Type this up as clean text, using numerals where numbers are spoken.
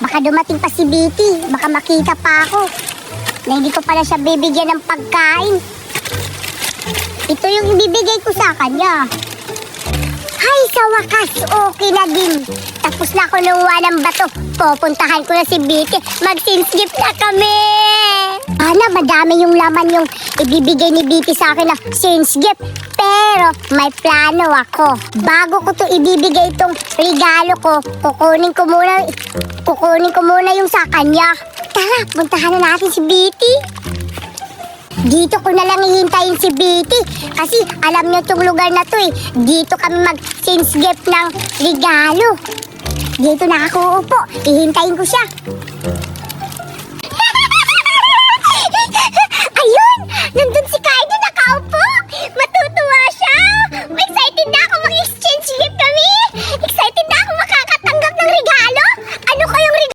Baka dumating pa si Bitty. Baka makita pa ako na hindi ko pala siya bibigyan ng pagkain. Ito yung ibibigay ko sa kanya. Hay, sa wakas, okay na din. Tapos na ako nunguha ng bato. Pupuntahan ko na si Bitty. Mag-sinskip na kami. Sana madami yung laman yung ibibigay ni Bitty sa akin na sinskip. Pero may plano ako. Bago ko to ibibigay itong regalo ko, kukunin ko muna yung sa kanya. Tara, puntahan na natin si Bitty. Dito ko na lang hihintayin si Bitty kasi alam niyo itong lugar na to eh. Dito kami mag-sinskip ng regalo. Dito na ako uupo. Ihintayin ko siya. Ayun! Nandun